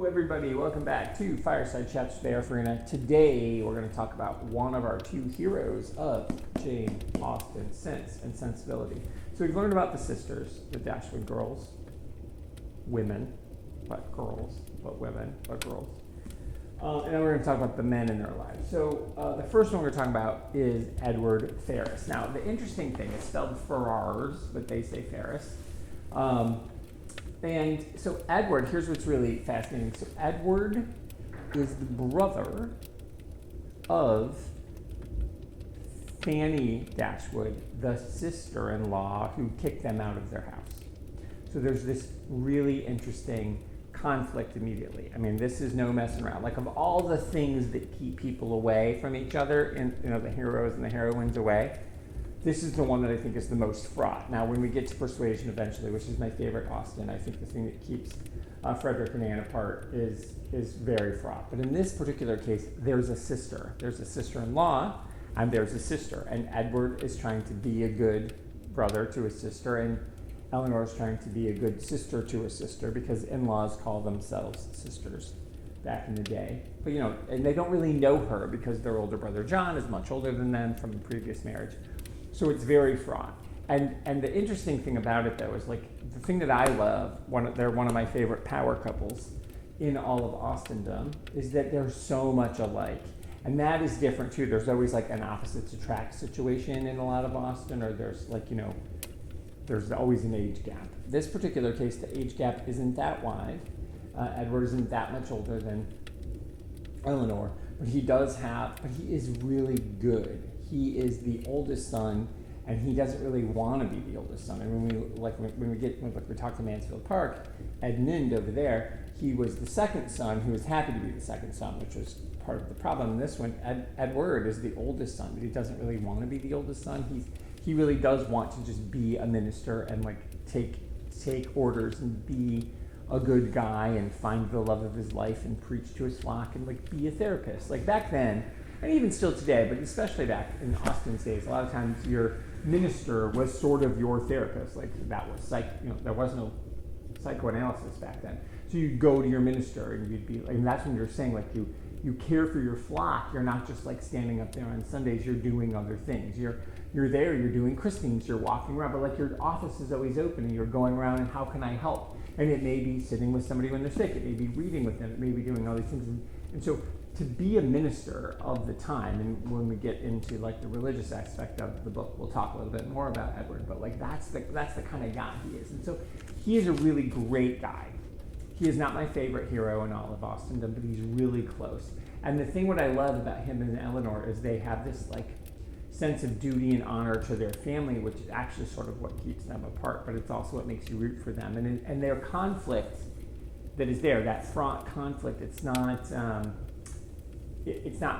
Everybody, welcome back to Fireside Chats with Farina. Today we're going to talk about one of our two heroes of Jane Austen's Sense and Sensibility. So we've learned about the sisters, the Dashwood girls, women, but girls, but women, but girls. And then we're going to talk about the men in their lives. So the first one we're talking about is Edward Ferrars. Now the interesting thing, it's spelled Ferrars, but they say Ferrars. And so Edward, here's what's really fascinating. So Edward is the brother of Fanny Dashwood, the sister-in-law who kicked them out of their house. So there's this really interesting conflict immediately. I mean, this is no messing around. Like, of all the things that keep people away from each other, and the heroes and the heroines away, this is the one that I think is the most fraught. Now, when we get to Persuasion eventually, which is my favorite Austen, I think the thing that keeps Frederick and Anne apart is very fraught. But in this particular case, there's a sister. There's a sister-in-law, and there's a sister. And Edward is trying to be a good brother to his sister, and Eleanor is trying to be a good sister to her sister, because in-laws call themselves sisters back in the day. But, and they don't really know her because their older brother John is much older than them from a previous marriage. So it's very fraught. And the interesting thing about it, though, is like the thing that I love, they're one of my favorite power couples in all of Austendom, is that they're so much alike. And that is different, too. There's always like an opposites attract situation in a lot of Austen, or there's there's always an age gap. This particular case, the age gap isn't that wide. Edward isn't that much older than Eleanor, but he is really good. He is the oldest son, and he doesn't really want to be the oldest son. And when we talk to Mansfield Park, Edmund over there, he was the second son who was happy to be the second son, which was part of the problem in this one. Edward is the oldest son, but he doesn't really want to be the oldest son. He really does want to just be a minister and take orders and be a good guy and find the love of his life and preach to his flock and be a therapist. Like back then, and even still today, but especially back in Austen's days, a lot of times your minister was sort of your therapist. Like that was there was no psychoanalysis back then. So you'd go to your minister and you'd be, and that's when you're saying you care for your flock. You're not just standing up there on Sundays. You're doing other things. You're there. You're doing christenings. You're walking around, but your office is always open, and you're going around. And how can I help? And it may be sitting with somebody when they're sick. It may be reading with them. It may be doing all these things. And so to be a minister of the time, and when we get into the religious aspect of the book, we'll talk a little bit more about Edward. But that's the kind of guy he is. And so he is a really great guy. He is not my favorite hero in all of Austendom, but he's really close. And the thing what I love about him and Eleanor is they have this sense of duty and honor to their family, which is actually sort of what keeps them apart, but it's also what makes you root for them. And their conflict that is there, that fraught conflict, it's not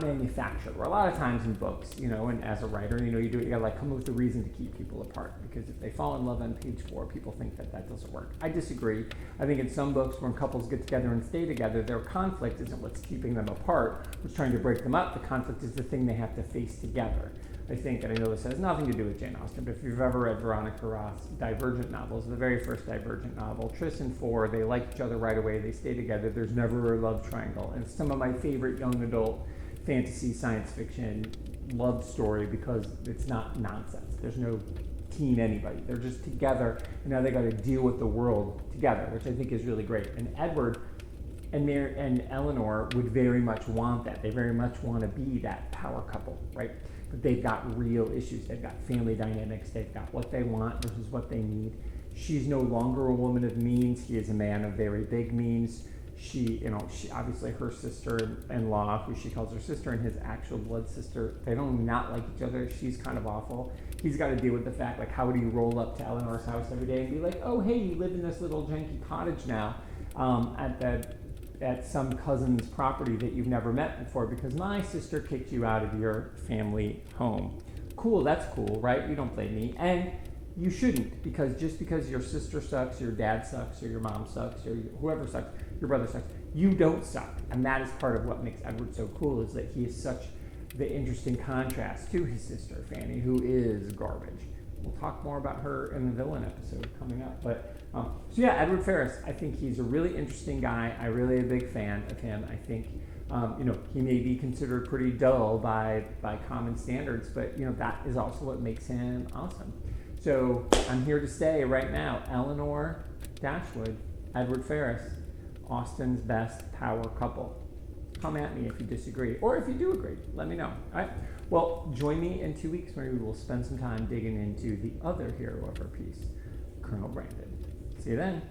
manufactured. Or a lot of times in books, and as a writer, you gotta come up with a reason to keep people apart, because if they fall in love on page 4, people think that doesn't work. I disagree. I think in some books when couples get together and stay together, their conflict isn't what's keeping them apart, what's trying to break them up. The conflict is the thing they have to face together. I think, and I know this has nothing to do with Jane Austen, but if you've ever read Veronica Roth's Divergent novels, the very first Divergent novel, Tris and Four, they like each other right away, they stay together, there's never a love triangle. And it's some of my favorite young adult fantasy science fiction love story because it's not nonsense. There's no teen anybody. They're just together, and now they got to deal with the world together, which I think is really great. And Edward and Eleanor would very much want that. They very much want to be that power couple, right? But they've got real issues. They've got family dynamics. They've got what they want versus what they need. She's no longer a woman of means. He is a man of very big means. She obviously her sister-in-law, who she calls her sister, and his actual blood sister, they don't not like each other. She's kind of awful. He's got to deal with the fact, how would he roll up to Eleanor's house every day and be like, oh, hey, you live in this little janky cottage now at some cousin's property that you've never met before because my sister kicked you out of your family home. Cool, that's cool, right? You don't blame me. And you shouldn't, because just because your sister sucks, your dad sucks, or your mom sucks, or whoever sucks, your brother sucks, you don't suck. And that is part of what makes Edward so cool, is that he is such the interesting contrast to his sister, Fanny, who is garbage. we'll talk more about her in the villain episode coming up. But so yeah, Edward Ferrars, I think he's a really interesting guy. I'm really a big fan of him. I think he may be considered pretty dull by common standards, but that is also what makes him awesome. So I'm here to stay right now. Eleanor Dashwood, Edward Ferrars, Austen's best power couple. Come at me if you disagree, or if you do agree, let me know. All right. Well, join me in 2 weeks where we will spend some time digging into the other hero of our piece, Colonel Brandon. See you then.